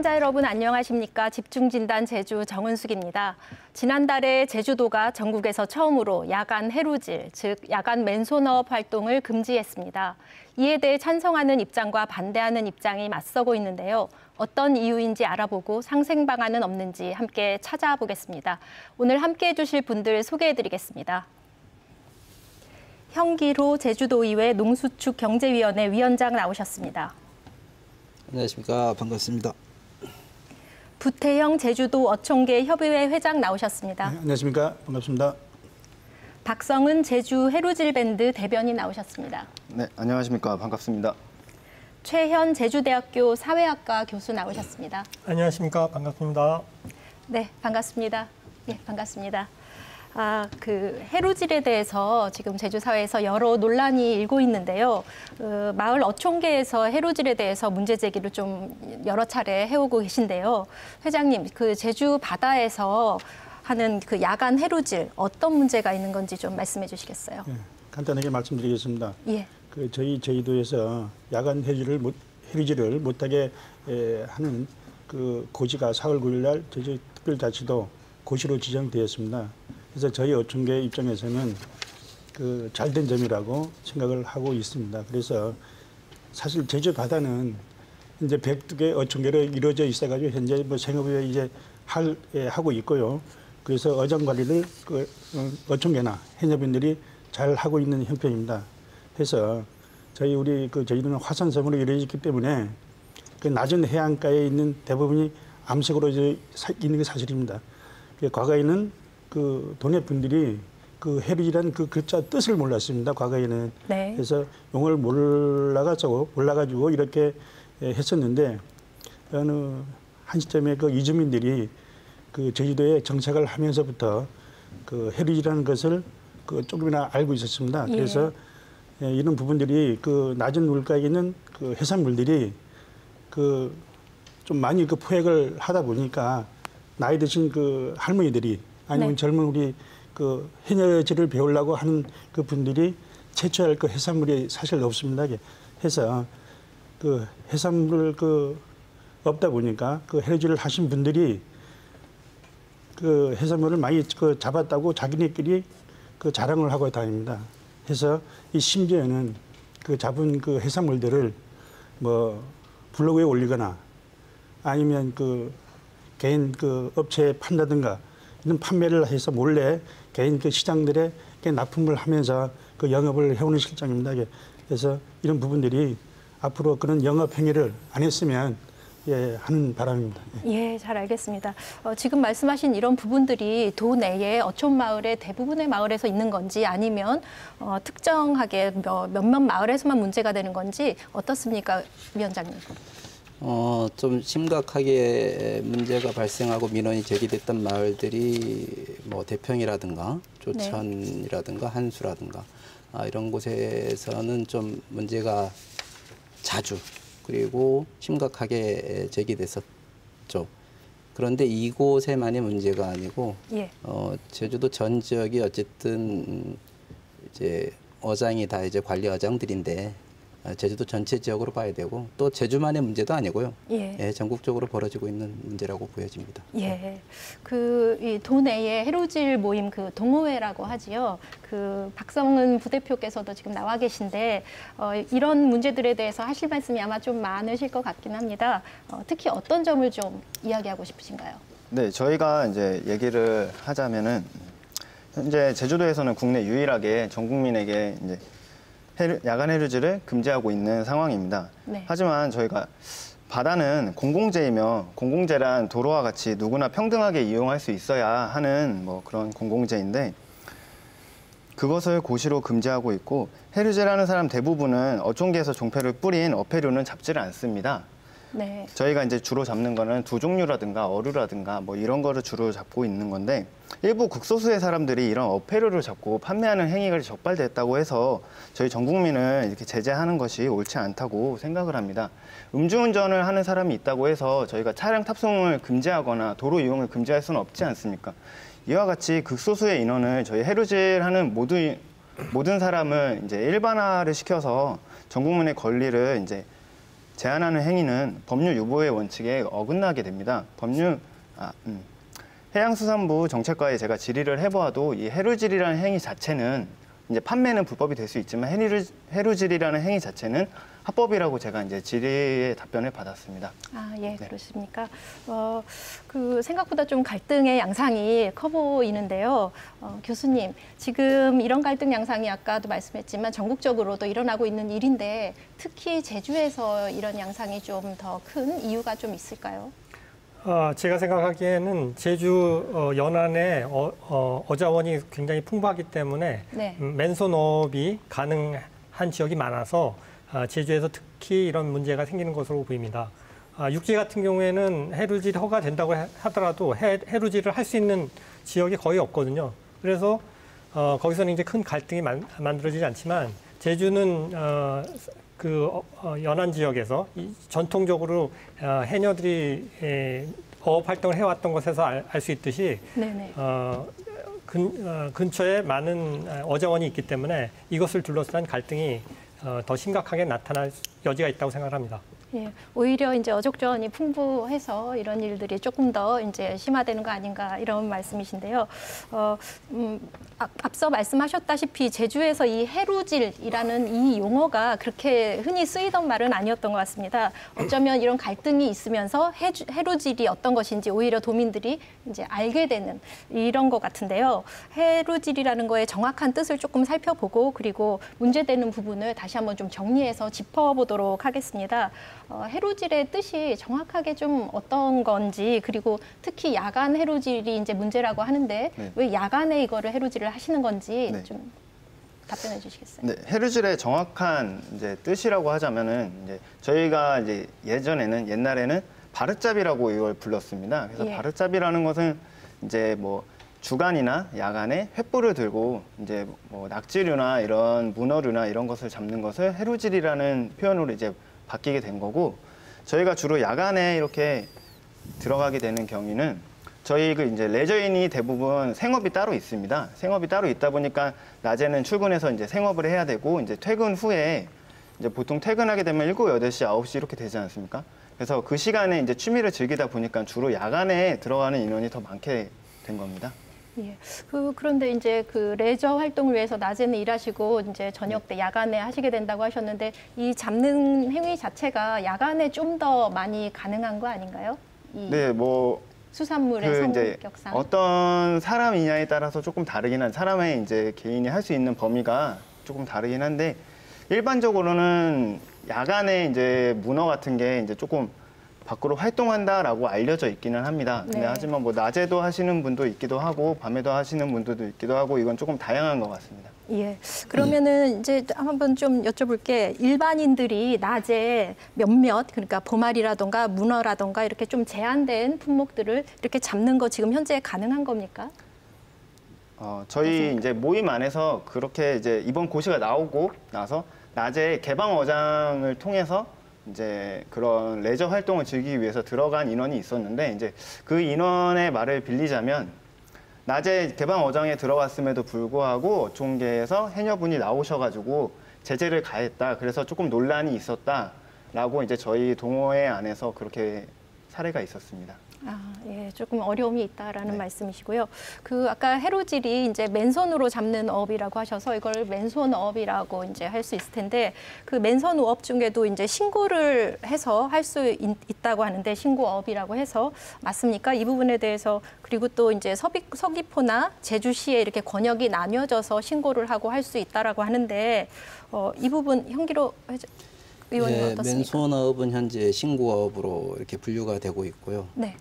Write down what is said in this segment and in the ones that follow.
시청자 여러분 안녕하십니까? 집중진단 제주 정은숙입니다. 지난달에 제주도가 전국에서 처음으로 야간 해루질, 즉 야간 맨손업 활동을 금지했습니다. 이에 대해 찬성하는 입장과 반대하는 입장이 맞서고 있는데요. 어떤 이유인지 알아보고 상생 방안은 없는지 함께 찾아보겠습니다. 오늘 함께해 주실 분들 소개해드리겠습니다. 현기로 제주도의회 농수축경제위원회 위원장 나오셨습니다. 안녕하십니까. 반갑습니다. 부태형 제주도 어촌계 협의회 회장 나오셨습니다. 네, 안녕하십니까. 반갑습니다. 박성은 제주 해루질 밴드 대변인 나오셨습니다. 네, 안녕하십니까. 반갑습니다. 최현 제주대학교 사회학과 교수 나오셨습니다. 안녕하십니까. 반갑습니다. 네, 반갑습니다. 예, 반갑습니다. 해루질에 대해서 지금 제주 사회에서 여러 논란이 일고 있는데요. 마을 어촌계에서 해루질에 대해서 문제 제기를 좀 여러 차례 해오고 계신데요. 회장님, 제주 바다에서 하는 야간 해루질 어떤 문제가 있는 건지 좀 말씀해 주시겠어요? 예, 간단하게 말씀드리겠습니다. 예. 저희 제주도에서 야간 해루질을 못하게 하는 고시가 4월 9일 날 제주특별자치도 고시로 지정되었습니다. 그래서 저희 어촌계 입장에서는 잘된 점이라고 생각을 하고 있습니다. 그래서 사실 제주 바다는 이제 102개 어촌계로 이루어져 있어가지고 현재 생업에 이제 하고 있고요. 그래서 어장 관리를 어촌계나 해녀분들이 잘 하고 있는 형편입니다. 해서 우리 제주도는 화산섬으로 이루어졌기 때문에 낮은 해안가에 있는 대부분이 암석으로 있는 게 사실입니다. 과거에는 동네 분들이 해루질이라는 글자 뜻을 몰랐습니다. 과거에는. 네. 그래서 용어를 몰라가지고 이렇게 했었는데 어느 한 시점에 이주민들이 제주도에 정착을 하면서부터 해루질이라는 것을 조금이나 알고 있었습니다. 예. 그래서 이런 부분들이 낮은 물가에 있는 해산물들이 좀 많이 포획을 하다 보니까 나이 드신 할머니들이 아니면 네. 젊은 우리 해녀질을 배우려고 하는 분들이 채취할 해산물이 사실 없습니다. 해서 해산물 없다 보니까 해루질을 하신 분들이 해산물을 많이 잡았다고 자기네끼리 자랑을 하고 다닙니다. 해서 심지어는 잡은 해산물들을 블로그에 올리거나 아니면 개인 업체에 판다든가 이런 판매를 해서 몰래 개인 시장들에 납품을 하면서 영업을 해오는 실정입니다. 그래서 이런 부분들이 앞으로 그런 영업 행위를 안 했으면 하는 바람입니다. 예, 잘 알겠습니다. 지금 말씀하신 이런 부분들이 도 내에 어촌 마을의 대부분의 마을에서 있는 건지 아니면 특정하게 몇몇 마을에서만 문제가 되는 건지 어떻습니까, 위원장님? 좀 심각하게 문제가 발생하고 민원이 제기됐던 마을들이 대평이라든가 조천이라든가 한수라든가 이런 곳에서는 좀 문제가 자주 그리고 심각하게 제기됐었죠. 그런데 이곳에만의 문제가 아니고 예. 제주도 전 지역이 어쨌든 이제 어장이 다 이제 관리 어장들인데 제주도 전체 지역으로 봐야 되고 또 제주만의 문제도 아니고요. 예. 전국적으로 벌어지고 있는 문제라고 보여집니다. 예. 이 도내의 해루질 모임 동호회라고 하지요. 박성은 부대표께서도 지금 나와 계신데 이런 문제들에 대해서 하실 말씀이 아마 좀 많으실 것 같긴 합니다. 특히 어떤 점을 좀 이야기하고 싶으신가요? 네, 저희가 이제 얘기를 하자면은 현재 제주도에서는 국내 유일하게 전 국민에게 이제 야간 해루질을 금지하고 있는 상황입니다. 네. 하지만 저희가 바다는 공공재이며 공공재란 도로와 같이 누구나 평등하게 이용할 수 있어야 하는 그런 공공재인데 그것을 고시로 금지하고 있고 해루질하는 사람 대부분은 어촌계에서 종패를 뿌린 어패류는 잡지를 않습니다. 네. 저희가 이제 주로 잡는 거는 두종류라든가 어류라든가 이런 거를 주로 잡고 있는 건데 일부 극소수의 사람들이 이런 어패류를 잡고 판매하는 행위가 적발됐다고 해서 저희 전 국민을 이렇게 제재하는 것이 옳지 않다고 생각을 합니다. 음주운전을 하는 사람이 있다고 해서 저희가 차량 탑승을 금지하거나 도로 이용을 금지할 수는 없지 않습니까? 이와 같이 극소수의 인원을 저희 해루질하는 모든 사람을 이제 일반화를 시켜서 전 국민의 권리를 이제 제한하는 행위는 법률 유보의 원칙에 어긋나게 됩니다. 해양수산부 정책과에 제가 질의를 해보아도 이 해루질이라는 행위 자체는 이제 판매는 불법이 될 수 있지만 해루질이라는 행위 자체는 합법이라고 제가 이제 질의의 답변을 받았습니다. 아, 예, 그렇습니까? 그 생각보다 좀 갈등의 양상이 커 보이는데요. 교수님, 지금 이런 갈등 양상이 아까도 말씀했지만 전국적으로도 일어나고 있는 일인데 특히 제주에서 이런 양상이 좀 더 큰 이유가 좀 있을까요? 제가 생각하기에는 제주 연안에 어자원이 굉장히 풍부하기 때문에 네. 맨손업이 가능한 지역이 많아서 제주에서 특히 이런 문제가 생기는 것으로 보입니다. 육지 같은 경우에는 해루질이 허가된다고 하더라도 해루질을 할 수 있는 지역이 거의 없거든요. 그래서 거기서는 이제 큰 갈등이 만들어지지 않지만 제주는 연안 지역에서 전통적으로 해녀들이 어업 활동을 해왔던 것에서 알 수 있듯이 네네. 근처에 많은 어자원이 있기 때문에 이것을 둘러싼 갈등이 더 심각하게 나타날 여지가 있다고 생각합니다. 예, 오히려 이제 어족전이 풍부해서 이런 일들이 조금 더 이제 심화되는 거 아닌가 이런 말씀이신데요. 앞서 말씀하셨다시피 제주에서 이 해루질이라는 이 용어가 그렇게 흔히 쓰이던 말은 아니었던 것 같습니다. 어쩌면 이런 갈등이 있으면서 해루질이 어떤 것인지 오히려 도민들이 이제 알게 되는 이런 것 같은데요. 해루질이라는 거의 정확한 뜻을 조금 살펴보고 그리고 문제되는 부분을 다시 한번 좀 정리해서 짚어보도록 하겠습니다. 해루질의 뜻이 정확하게 좀 어떤 건지 그리고 특히 야간 해루질이 이제 문제라고 하는데 네. 왜 야간에 이거를 해루질을 하시는 건지 네. 좀 답변해 주시겠어요? 네, 해루질의 정확한 이제 뜻이라고 하자면은 이제 저희가 이제 옛날에는 바르잡이라고 이걸 불렀습니다. 그래서 예. 바르잡이라는 것은 이제 뭐 주간이나 야간에 횃불을 들고 이제 뭐 낙지류나 이런 문어류나 이런 것을 잡는 것을 해루질이라는 표현으로 이제 바뀌게 된 거고 저희가 주로 야간에 이렇게 들어가게 되는 경우는 저희 이제 레저인이 대부분 생업이 따로 있습니다. 생업이 따로 있다 보니까 낮에는 출근해서 이제 생업을 해야 되고 이제 퇴근 후에 이제 보통 퇴근하게 되면 7, 8시, 9시 이렇게 되지 않습니까? 그래서 그 시간에 이제 취미를 즐기다 보니까 주로 야간에 들어가는 인원이 더 많게 된 겁니다. 예. 그런데 이제 그 레저 활동을 위해서 낮에는 일하시고 이제 저녁 때 야간에 하시게 된다고 하셨는데 이 잡는 행위 자체가 야간에 좀 더 많이 가능한 거 아닌가요? 네, 뭐 수산물의 이제 성격상. 어떤 사람이냐에 따라서 조금 다르긴 한 사람의 이제 개인이 할 수 있는 범위가 조금 다르긴 한데 일반적으로는 야간에 이제 문어 같은 게 이제 조금 밖으로 활동한다라고 알려져 있기는 합니다. 근데 네. 하지만 뭐 낮에도 하시는 분도 있기도 하고 밤에도 하시는 분들도 있기도 하고 이건 조금 다양한 것 같습니다. 예. 그러면은 이제 한번 좀 여쭤볼게. 일반인들이 낮에 몇몇 그러니까 보말이라던가 문어라던가 이렇게 좀 제한된 품목들을 이렇게 잡는 거 지금 현재 가능한 겁니까? 저희 이제 모임 안에서 그렇게 이제 이번 고시가 나오고 나서 낮에 개방 어장을 통해서 이제 그런 레저 활동을 즐기기 위해서 들어간 인원이 있었는데 이제 그 인원의 말을 빌리자면 낮에 개방 어장에 들어갔음에도 불구하고 어촌계에서 해녀분이 나오셔가지고 제재를 가했다. 그래서 조금 논란이 있었다라고 이제 저희 동호회 안에서 그렇게 사례가 있었습니다. 예, 조금 어려움이 있다라는 네. 말씀이시고요. 아까 해루질이 이제 맨손으로 잡는 어업이라고 하셔서 이걸 맨손어업이라고 이제 할 수 있을 텐데 그 맨손어업 중에도 이제 신고를 해서 할 수 있다고 하는데 신고어업이라고 해서 맞습니까? 이 부분에 대해서 그리고 또 이제 서귀포나 제주시에 이렇게 권역이 나뉘어져서 신고를 하고 할 수 있다라고 하는데 이 부분 현기로 의원님 예, 어떻습니까? 맨손어업은 현재 신고업으로 이렇게 분류가 되고 있고요. 네.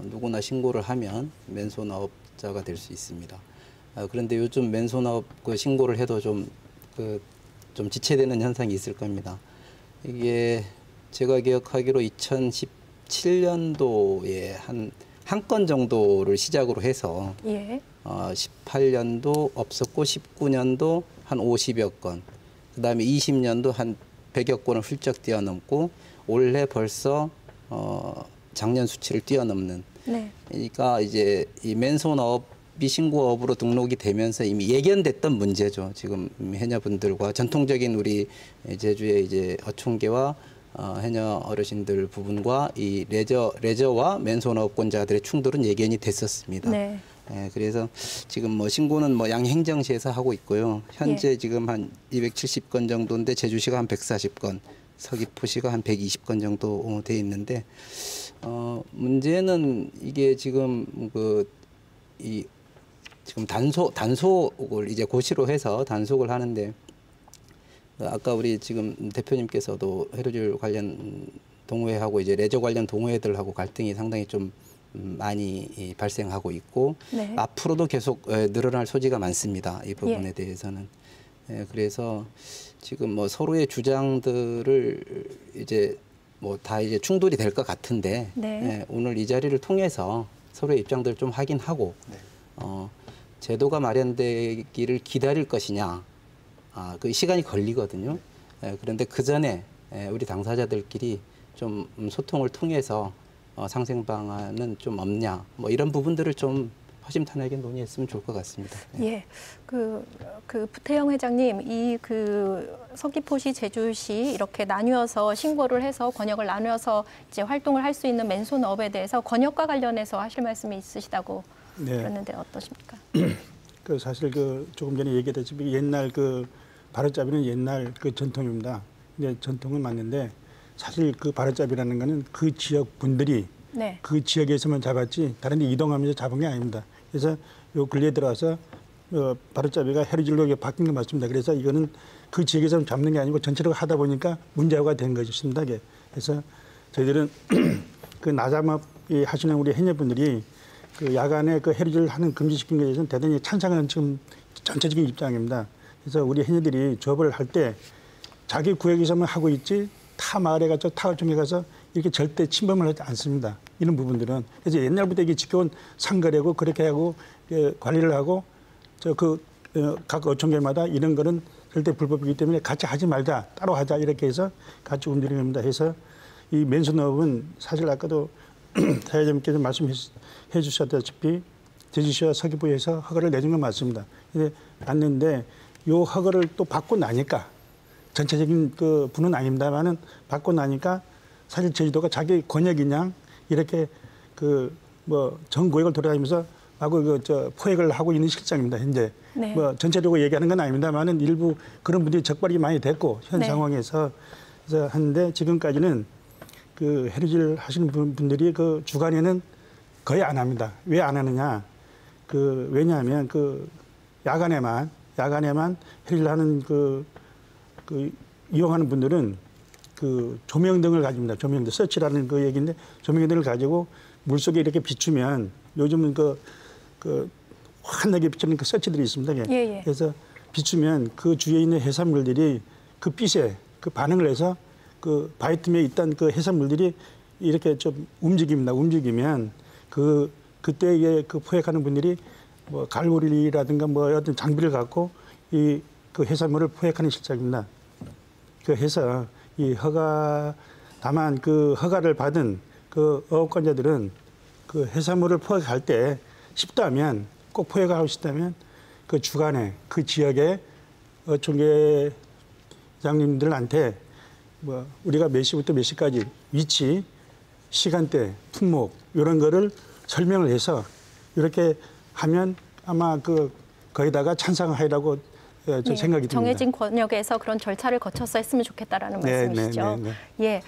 누구나 신고를 하면 맨손업자가 될 수 있습니다. 그런데 요즘 맨손업 신고를 해도 좀 지체되는 현상이 있을 겁니다. 이게 제가 기억하기로 2017년도에 한 건 정도를 시작으로 해서 예. 18년도 없었고 19년도 한 50여 건, 그다음에 20년도 한 100여 건을 훌쩍 뛰어넘고 올해 벌써 작년 수치를 뛰어넘는. 네. 그러니까 이제 이 맨손업이 신고업으로 등록이 되면서 이미 예견됐던 문제죠. 지금 해녀분들과 전통적인 우리 제주의 이제 어촌계와 해녀 어르신들 부분과 이 레저와 맨손업권자들의 충돌은 예견이 됐었습니다. 네. 예, 그래서 지금 뭐 신고는 뭐 양행정시에서 하고 있고요. 현재 지금 한 270건 정도인데 제주시가 한 140건, 서귀포시가 한 120건 정도 돼 있는데 문제는 이게 지금 지금 단속을 이제 고시로 해서 단속을 하는데 아까 우리 지금 대표님께서도 해루질 관련 동호회하고 이제 레저 관련 동호회들하고 갈등이 상당히 좀 많이 발생하고 있고 네. 앞으로도 계속 늘어날 소지가 많습니다. 이 부분에 대해서는. 그래서 지금 뭐 서로의 주장들을 이제 뭐 다 이제 충돌이 될 것 같은데 네. 오늘 이 자리를 통해서 서로의 입장들을 좀 확인하고 제도가 마련되기를 기다릴 것이냐. 그 시간이 걸리거든요. 그런데 그 전에 우리 당사자들끼리 좀 소통을 통해서 상생 방안은 좀 없냐, 뭐 이런 부분들을 좀 허심탄회하게 논의했으면 좋을 것 같습니다. 네. 예, 부태영 회장님, 서귀포시, 제주시 이렇게 나뉘어서 신고를 해서 권역을 나누어서 이제 활동을 할 수 있는 맨손업에 대해서 권역과 관련해서 하실 말씀이 있으시다고 들었는데 어떠십니까? 사실 조금 전에 얘기했다시피 옛날 바로잡이는 옛날 전통입니다. 근데 전통은 맞는데 사실 바로잡이라는 거는 그 지역 분들이 네. 그 지역에서만 잡았지 다른 데 이동하면서 잡은 게 아닙니다. 그래서 요 근래에 들어와서 바로잡이가 해루질로 바뀐 게 맞습니다. 그래서 이거는 그 지역에서 잡는 게 아니고 전체적으로 하다 보니까 문제화가 된 것입니다. 그래서 저희들은 나잡업 하시는 우리 해녀분들이 야간에 해루질 하는 금지시킨 것에 대해서는 대단히 찬성하는 지금 전체적인 입장입니다. 그래서 우리 해녀들이 조업을 할 때 자기 구역에서만 하고 있지 타 마을에 가서 타월청에 가서 이렇게 절대 침범을 하지 않습니다. 이런 부분들은. 그래서 옛날부터 이게 지켜온 상거래고 그렇게 하고 관리를 하고 각 어촌계마다 이런 거는 절대 불법이기 때문에 같이 하지 말자, 따로 하자 이렇게 해서 같이 움직이는 겁니다. 해서 이 맨손업은 사실 아까도 사회자님께서 말씀해 주셨다시피 제주시와 서귀포에서 허가를 내준 건 맞습니다. 근데 맞는데 요 허가를 또 받고 나니까 전체적인 분은 아닙니다만은 받고 나니까 사실 제주도가 자기 권역이냐 이렇게 전 구역을 돌아다니면서 하고 포획을 하고 있는 실정입니다. 현재 네. 전체적으로 얘기하는 건 아닙니다만은 일부 그런 분들이 적발이 많이 됐고 현 네. 상황에서 그래서 하는데 지금까지는 해루질 하시는 분들이 주간에는 거의 안 합니다. 왜 안 하느냐? 왜냐하면 야간에만 해루질 하는 이용하는 분들은 조명등을 가집니다. 조명등, 서치라는 얘기인데 조명등을 가지고 물속에 이렇게 비추면 요즘은 환하게 비추는 서치들이 있습니다. 예. 그래서 비추면 그 주위에 있는 해산물들이 빛에 반응을 해서 바위 틈에 있던 해산물들이 이렇게 좀 움직입니다. 움직이면 그때에 포획하는 분들이 뭐 갈고리라든가 뭐 어떤 장비를 갖고 그 해산물을 포획하는 실정입니다. 해서 이 다만 허가를 받은 어업권자들은 해산물을 포획할 때 싶다면 꼭 포획하고 싶다면 주간에 그 지역의 어촌계장님들한테 뭐 우리가 몇 시부터 몇 시까지 위치, 시간대, 품목 이런 거를 설명을 해서 이렇게 하면 아마 거기다가 찬성하리라고 생각이 듭니다. 정해진 권역에서 그런 절차를 거쳐서 했으면 좋겠다라는 말씀이시죠. 네. 예,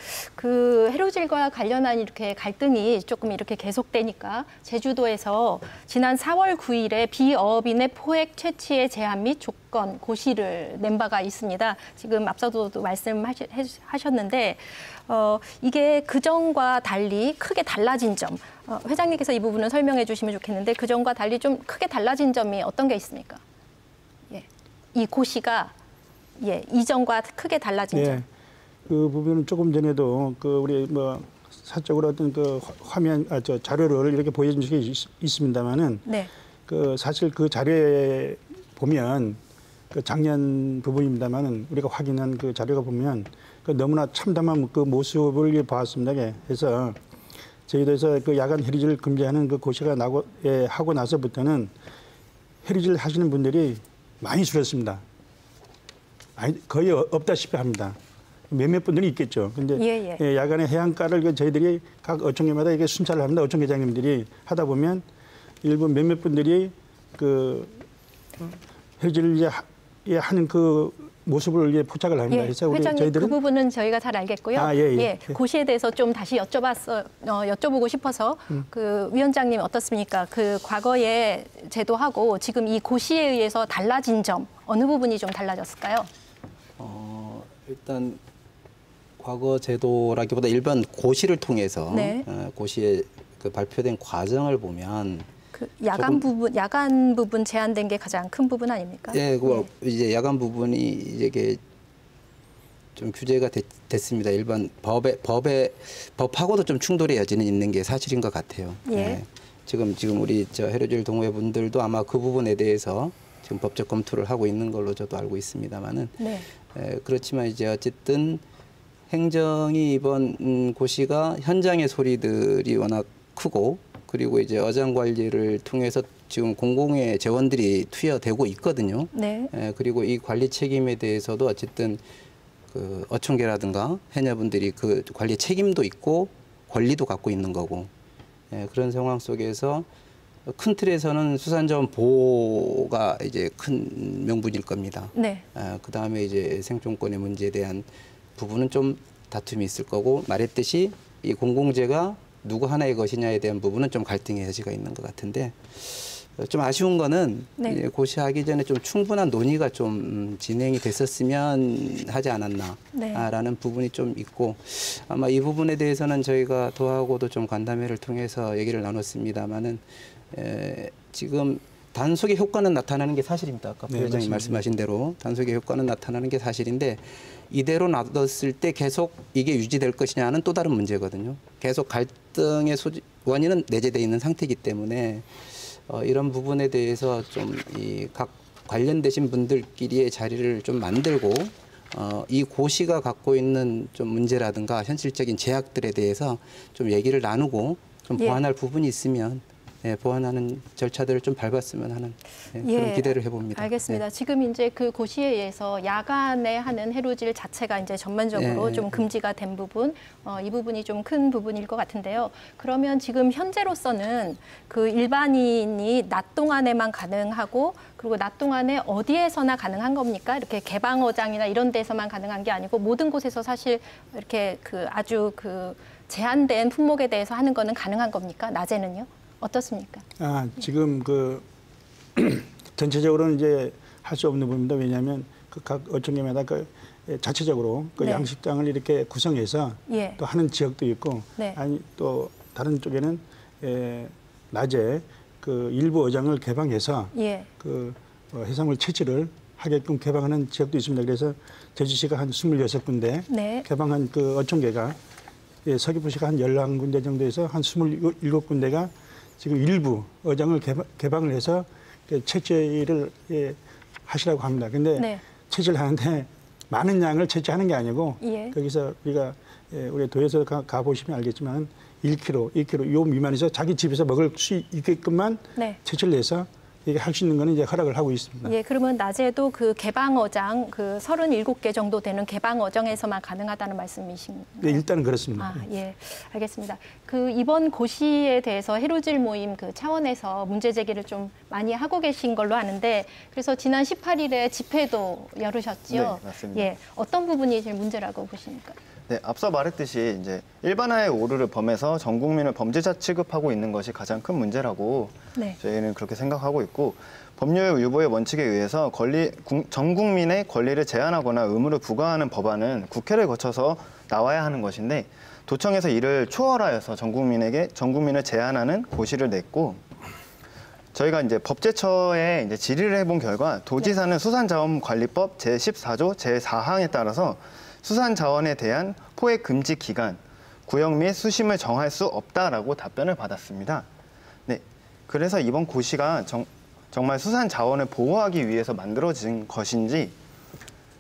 해루질과 관련한 이렇게 갈등이 조금 이렇게 계속되니까 제주도에서 지난 4월 9일에 비어업인의 포획 채취의 제한 및 조건 고시를 낸 바가 있습니다. 지금 앞서도 말씀하셨는데 이게 그전과 달리 크게 달라진 점, 회장님께서 이 부분을 설명해 주시면 좋겠는데 그전과 달리 좀 크게 달라진 점이 어떤 게 있습니까? 이 고시가 이전과 크게 달라진 점. 그 부분은 조금 전에도 우리 사적으로 어떤 화면 자료를 이렇게 보여준 적이 있습니다만은 네. 사실 그 자료에 보면 작년 부분입니다만은 우리가 확인한 그 자료가 보면 너무나 참담한 모습을 보았습니다. 그래서 저희도에서 야간 해루질을 금지하는 고시가 하고 나서부터는 해루질 하시는 분들이 많이 줄었습니다. 거의 없다시피 합니다. 몇몇 분들이 있겠죠. 근데 예. 예, 야간에 해안가를 저희들이 각 어촌계마다 이게 순찰을 합니다. 어촌 계장님들이 하다 보면 일부 몇몇 분들이 그 해질을 이제 하는 그 모습을 이제 포착을 합니다. 예, 그래서 우리 회장님 저희들은 그 부분은 저희가 잘 알겠고요. 아, 예. 고시에 대해서 좀 다시 여쭤보고 싶어서 그 위원장님 어떻습니까? 그 과거의 제도하고 지금 이 고시에 의해서 달라진 점 어느 부분이 좀 달라졌을까요? 일단 과거 제도라기보다 일반 고시를 통해서 네. 고시에 그 발표된 과정을 보면 그 야간 부분 제한된 게 가장 큰 부분 아닙니까? 예, 이제 야간 부분이 이게 좀 규제가 됐습니다. 일반 법하고도 좀 충돌의 여지는 있는 게 사실인 것 같아요. 예. 지금 우리 해루질 동호회분들도 아마 그 부분에 대해서 지금 법적 검토를 하고 있는 걸로 저도 알고 있습니다만은. 네. 그렇지만 이제 어쨌든 행정이 이번 고시가 현장의 소리들이 워낙 크고 그리고 이제 어장 관리를 통해서 지금 공공의 재원들이 투여되고 있거든요. 네. 그리고 이 관리 책임에 대해서도 어쨌든 그 어촌계라든가 해녀분들이 그 관리 책임도 있고 권리도 갖고 있는 거고 그런 상황 속에서 큰 틀에서는 수산자원 보호가 이제 큰 명분일 겁니다. 네. 그 다음에 이제 생존권의 문제에 대한 부분은 좀 다툼이 있을 거고 말했듯이 이 공공재가 누구 하나의 것이냐에 대한 부분은 좀 갈등의 여지가 있는 것 같은데 좀 아쉬운 거는 네. 고시하기 전에 좀 충분한 논의가 좀 진행이 됐었으면 하지 않았나라는 부분이 좀 있고 아마 이 부분에 대해서는 저희가 도하고도 좀 간담회를 통해서 얘기를 나눴습니다마는 지금 단속의 효과는 나타나는 게 사실입니다. 아까 부 회장님 말씀하신 대로 단속의 효과는 나타나는 게 사실인데 이대로 놔뒀을 때 계속 이게 유지될 것이냐는 또 다른 문제거든요. 계속 갈등의 원인은 내재되어 있는 상태이기 때문에 이런 부분에 대해서 좀 이 각 관련되신 분들끼리의 자리를 좀 만들고 이 고시가 갖고 있는 좀 문제라든가 현실적인 제약들에 대해서 좀 얘기를 나누고 좀 보완할 부분이 있으면 보완하는 절차들을 좀 밟았으면 하는 그런 기대를 해봅니다. 알겠습니다. 지금 이제 그 고시에 의해서 야간에 하는 해루질 자체가 이제 전면적으로 좀 금지가 된 부분, 이 부분이 좀 큰 부분일 것 같은데요. 그러면 지금 현재로서는 그 일반인이 낮 동안에만 가능하고 그리고 낮 동안에 어디에서나 가능한 겁니까? 이렇게 개방어장이나 이런 데서만 가능한 게 아니고 모든 곳에서 사실 이렇게 그 아주 그 제한된 품목에 대해서 하는 거는 가능한 겁니까? 낮에는요? 어떻습니까? 지금 그 전체적으로는 이제 할 수 없는 부분입니다. 왜냐하면 그 각 어촌계마다 그 자체적으로 그 양식장을 이렇게 구성해서 또 하는 지역도 있고 아니 또 다른 쪽에는 낮에 그 일부 어장을 개방해서 그 해산물 채취를 하게끔 개방하는 지역도 있습니다. 그래서 제주시가 한 26군데 개방한 그 어촌계가 서귀포시가 한 11군데 정도에서 한 27군데가 지금 일부 어장을 개방을 해서 채취를 하시라고 합니다. 근데 채취를 하는데 많은 양을 채취하는 게 아니고 거기서 우리가 우리 도에서 가보시면 알겠지만 1kg, 2kg 요 미만에서 자기 집에서 먹을 수 있게끔만 채취를 해서 이게 할 수 있는 거는 이제 허락을 하고 있습니다. 그러면 낮에도 그 개방어장 그 37개 정도 되는 개방어장에서만 가능하다는 말씀이신가요? 네, 일단은 그렇습니다. 알겠습니다. 그 이번 고시에 대해서 해루질 모임 그 차원에서 문제 제기를 좀 많이 하고 계신 걸로 아는데 그래서 지난 18일에 집회도 열으셨지요? 네, 맞습니다. 어떤 부분이 제일 문제라고 보십니까? 네, 앞서 말했듯이 이제 일반화의 오류를 범해서 전 국민을 범죄자 취급하고 있는 것이 가장 큰 문제라고 저희는 그렇게 생각하고 있고 법률 유보의 원칙에 의해서 전 국민의 권리를 제한하거나 의무를 부과하는 법안은 국회를 거쳐서 나와야 하는 것인데 도청에서 이를 초월하여서 전 국민을 제한하는 고시를 냈고 저희가 이제 법제처에 이제 질의를 해본 결과 도지사는 수산자원관리법 제14조 제4항에 따라서 수산자원에 대한 포획 금지 기간, 구역 및 수심을 정할 수 없다라고 답변을 받았습니다. 네, 그래서 이번 고시가 정말 수산자원을 보호하기 위해서 만들어진 것인지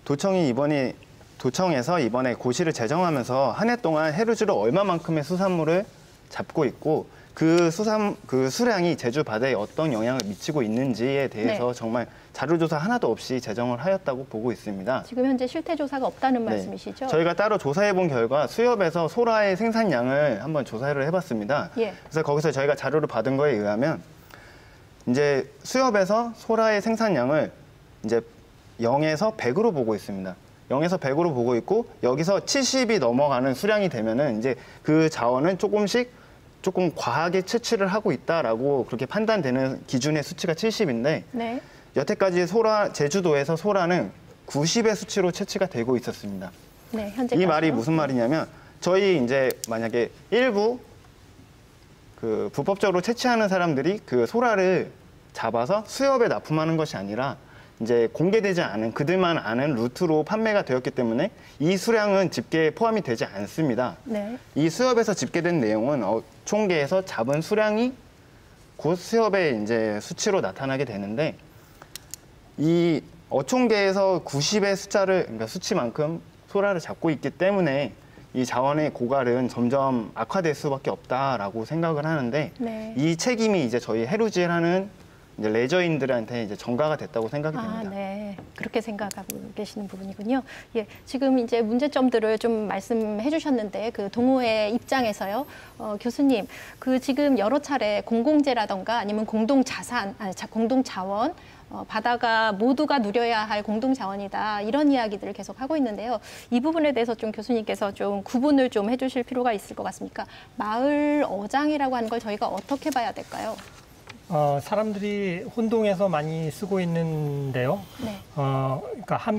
도청에서 이번에 고시를 제정하면서 한 해 동안 해루질을 얼마만큼의 수산물을 잡고 있고 그 수량이 제주 바다에 어떤 영향을 미치고 있는지에 대해서 정말 자료조사 하나도 없이 제정을 하였다고 보고 있습니다. 지금 현재 실태조사가 없다는 말씀이시죠? 저희가 따로 조사해 본 결과 수협에서 소라의 생산량을 한번 조사를 해봤습니다. 예. 그래서 거기서 저희가 자료를 받은 거에 의하면 이제 수협에서 소라의 생산량을 이제 0에서 100으로 보고 있습니다. 0에서 100으로 보고 있고 여기서 70이 넘어가는 수량이 되면은 이제 그 자원은 조금 과하게 채취를 하고 있다라고 그렇게 판단되는 기준의 수치가 70인데 네. 여태까지 제주도에서 소라는 90의 수치로 채취가 되고 있었습니다. 네, 현재까지요. 이 말이 무슨 말이냐면 저희 이제 만약에 일부 그 불법적으로 채취하는 사람들이 그 소라를 잡아서 수협에 납품하는 것이 아니라 이제 공개되지 않은 그들만 아는 루트로 판매가 되었기 때문에 이 수량은 집계에 포함이 되지 않습니다. 네. 이 수협에서 집계된 내용은 어촌계에서 잡은 수량이 곧 수협의 이제 수치로 나타나게 되는데 이 어촌계에서 90의 그러니까 수치만큼 소라를 잡고 있기 때문에 이 자원의 고갈은 점점 악화될 수밖에 없다라고 생각을 하는데 네. 이 책임이 이제 저희 해루질하는 이제 레저인들한테 이제 전가가 됐다고 생각이 됩니다. 네. 그렇게 생각하고 계시는 부분이군요. 예, 지금 이제 문제점들을 좀 말씀해 주셨는데 그 동호회 입장에서요. 교수님, 그 지금 여러 차례 공공재라던가 아니면 공동자원, 바다가 모두가 누려야 할 공동자원이다. 이런 이야기들을 계속 하고 있는데요. 이 부분에 대해서 좀 교수님께서 좀 구분을 좀 해주실 필요가 있을 것 같습니까? 마을 어장이라고 하는 걸 저희가 어떻게 봐야 될까요? 사람들이 혼동해서 많이 쓰고 있는데요. 네. 그러니까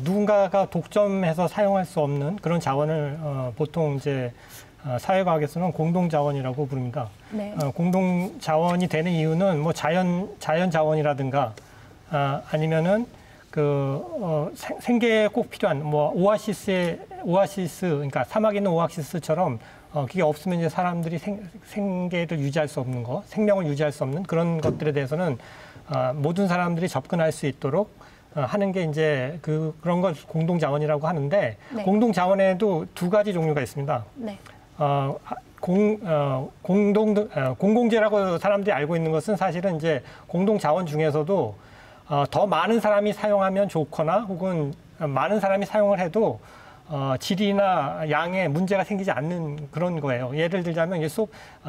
누군가가 독점해서 사용할 수 없는 그런 자원을 보통 이제 사회과학에서는 공동자원이라고 부릅니다. 네. 공동자원이 되는 이유는 뭐 자연 자원이라든가 아니면은 생계에 꼭 필요한 뭐 오아시스 그러니까 사막에 있는 오아시스처럼 그게 없으면 이제 사람들이 생계를 유지할 수 없는 거, 생명을 유지할 수 없는 그런 것들에 대해서는 모든 사람들이 접근할 수 있도록 하는 게 이제 그런 걸 공동자원이라고 하는데 네. 공동자원에도 두 가지 종류가 있습니다. 네. 공공재라고 사람들이 알고 있는 것은 사실은 이제 공동자원 중에서도 더 많은 사람이 사용하면 좋거나 혹은 많은 사람이 사용을 해도 질이나 양에 문제가 생기지 않는 그런 거예요. 예를 들자면 이게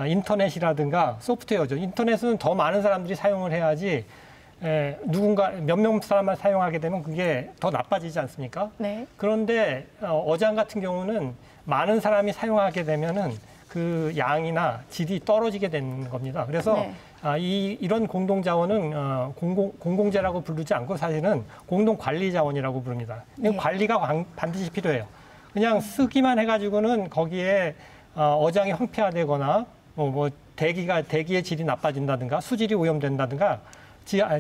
인터넷이라든가 소프트웨어죠. 인터넷은 더 많은 사람들이 사용을 해야지 누군가 몇 명 사람만 사용하게 되면 그게 더 나빠지지 않습니까? 네. 그런데 어장 같은 경우는 많은 사람이 사용하게 되면은 그 양이나 질이 떨어지게 되는 겁니다. 그래서 네. 이런 공동자원은 공공재라고 부르지 않고 사실은 공동관리자원이라고 부릅니다. 네. 관리가 반드시 필요해요. 그냥 쓰기만 해가지고는 거기에 어장이 황폐화되거나 대기의 질이 나빠진다든가 수질이 오염된다든가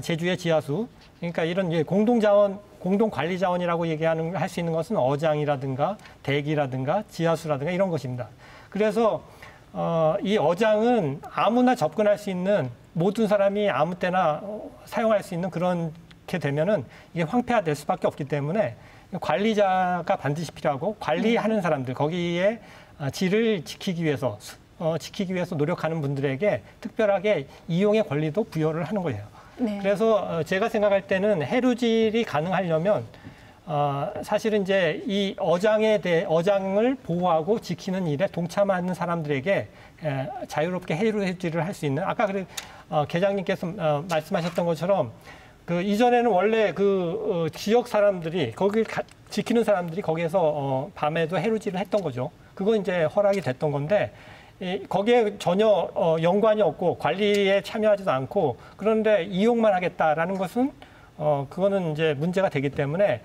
제주의 지하수 그러니까 이런 공동자원, 공동관리자원이라고 할 수 있는 것은 어장이라든가 대기라든가 지하수라든가 이런 것입니다. 그래서 이 어장은 아무나 접근할 수 있는 모든 사람이 아무 때나 사용할 수 있는 그렇게 되면은 이게 황폐화될 수밖에 없기 때문에 관리자가 반드시 필요하고 관리하는 사람들 거기에 질을 지키기 위해서 노력하는 분들에게 특별하게 이용의 권리도 부여를 하는 거예요. 네. 그래서 제가 생각할 때는 해루질이 가능하려면 사실은 이제 이 어장을 보호하고 지키는 일에 동참하는 사람들에게 자유롭게 해루질을 할 수 있는 아까 계장님께서 말씀하셨던 것처럼 이전에는 원래 지역 사람들이 거기를 지키는 사람들이 거기에서 밤에도 해루질을 했던 거죠. 그거 이제 허락이 됐던 건데 거기에 전혀 연관이 없고 관리에 참여하지도 않고 그런데 이용만 하겠다라는 것은 그거는 이제 문제가 되기 때문에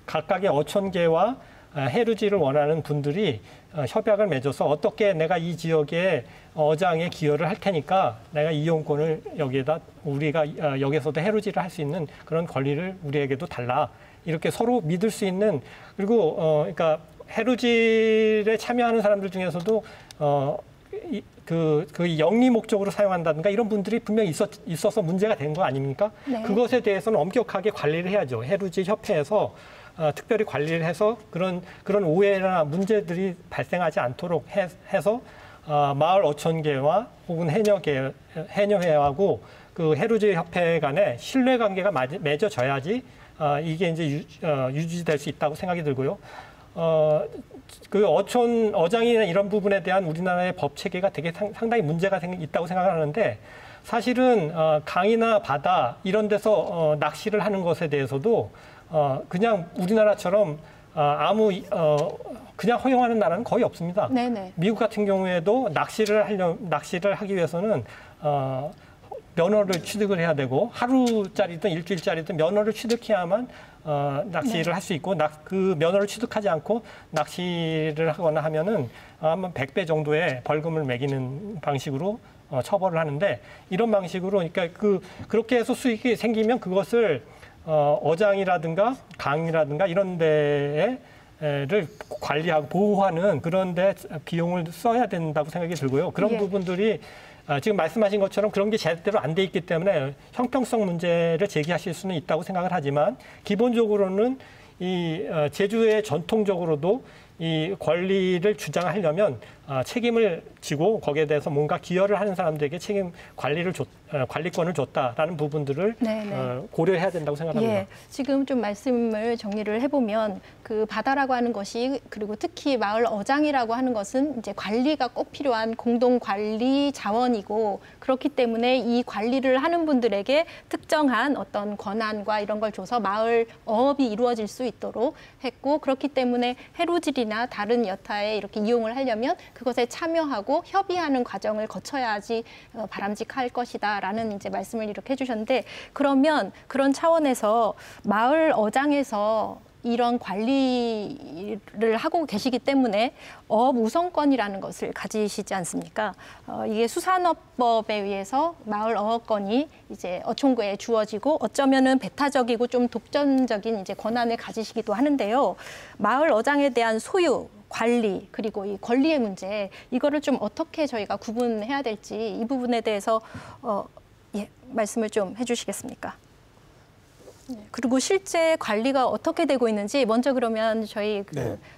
각각의 어촌계와 해루질을 원하는 분들이 협약을 맺어서 어떻게 내가 이 지역에 어장에 기여를 할 테니까 내가 이용권을 우리가 여기서도 해루질을 할 수 있는 그런 권리를 우리에게도 달라. 이렇게 서로 믿을 수 있는 그리고 그러니까 해루질에 참여하는 사람들 중에서도 영리 목적으로 사용한다든가 이런 분들이 분명히 있어서 문제가 된 거 아닙니까? 네. 그것에 대해서는 엄격하게 관리를 해야죠. 해루질 협회에서 특별히 관리를 해서 그런 오해나 문제들이 발생하지 않도록 해서 마을 어촌계와 혹은 해녀회하고 그 해루질 협회 간에 신뢰관계가 맺어져야지 이게 이제 유지될 수 있다고 생각이 들고요. 그 어장이나 이런 부분에 대한 우리나라의 법 체계가 되게 상당히 문제가 있다고 생각하는데 사실은 강이나 바다 이런 데서 낚시를 하는 것에 대해서도 그냥 우리나라처럼 그냥 허용하는 나라는 거의 없습니다. 네네. 미국 같은 경우에도 낚시를 하기 위해서는 면허를 취득을 해야 되고 하루짜리든 일주일짜리든 면허를 취득해야만 낚시를 할 수 있고 그 면허를 취득하지 않고 낚시를 하거나 하면은 아마 100배 정도의 벌금을 매기는 방식으로 처벌을 하는데 이런 방식으로 그러니까 그렇게 해서 수익이 생기면 그것을 어장이라든가 강이라든가 이런 데를 관리하고 보호하는 그런 데 비용을 써야 된다고 생각이 들고요. 그런 예. 부분들이 지금 말씀하신 것처럼 그런 게 제대로 안 돼 있기 때문에 형평성 문제를 제기하실 수는 있다고 생각을 하지만 기본적으로는 이 제주에 전통적으로도 이 권리를 주장하려면 책임을 지고 거기에 대해서 뭔가 기여를 하는 사람들에게 관리권을 줬다라는 부분들을 고려해야 된다고 생각합니다. 예, 지금 좀 말씀을 정리를 해보면 그 바다라고 하는 것이 그리고 특히 마을 어장이라고 하는 것은 이제 관리가 꼭 필요한 공동 관리 자원이고 그렇기 때문에 이 관리를 하는 분들에게 특정한 어떤 권한과 이런 걸 줘서 마을 어업이 이루어질 수 있도록 했고 그렇기 때문에 해루질이나 다른 여타에 이렇게 이용을 하려면 그것에 참여하고 협의하는 과정을 거쳐야지 바람직할 것이다라는 이제 말씀을 이렇게 해주셨는데 그러면 그런 차원에서 마을 어장에서 이런 관리를 하고 계시기 때문에 어업 우선권이라는 것을 가지시지 않습니까? 이게 수산업법에 의해서 마을 어업권이 이제 어촌구에 주어지고 어쩌면은 배타적이고 좀 독점적인 이제 권한을 가지시기도 하는데요. 마을 어장에 대한 소유, 관리 그리고 이 권리의 문제 이거를 좀 어떻게 저희가 구분해야 될지 이 부분에 대해서 말씀을 좀 해주시겠습니까? 그리고 실제 관리가 어떻게 되고 있는지 먼저 그러면 저희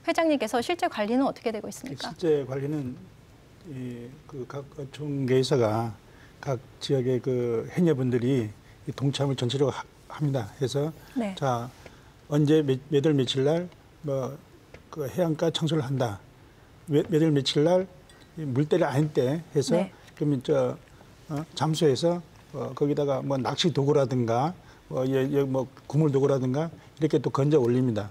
회장님께서 실제 관리는 어떻게 되고 있습니까? 실제 관리는 각 어촌계에서가 각 지역의 그 해녀분들이 동참을 전체적으로 합니다. 그래서 자 언제 몇 월 며칠 날 그 해안가 청소를 한다. 몇 월 며칠 날 물때를 아닐 때 해서 그러면 잠수해서 거기다가 뭐 낚시 도구라든가 뭐 구물 도구라든가 이렇게 또 건져 올립니다.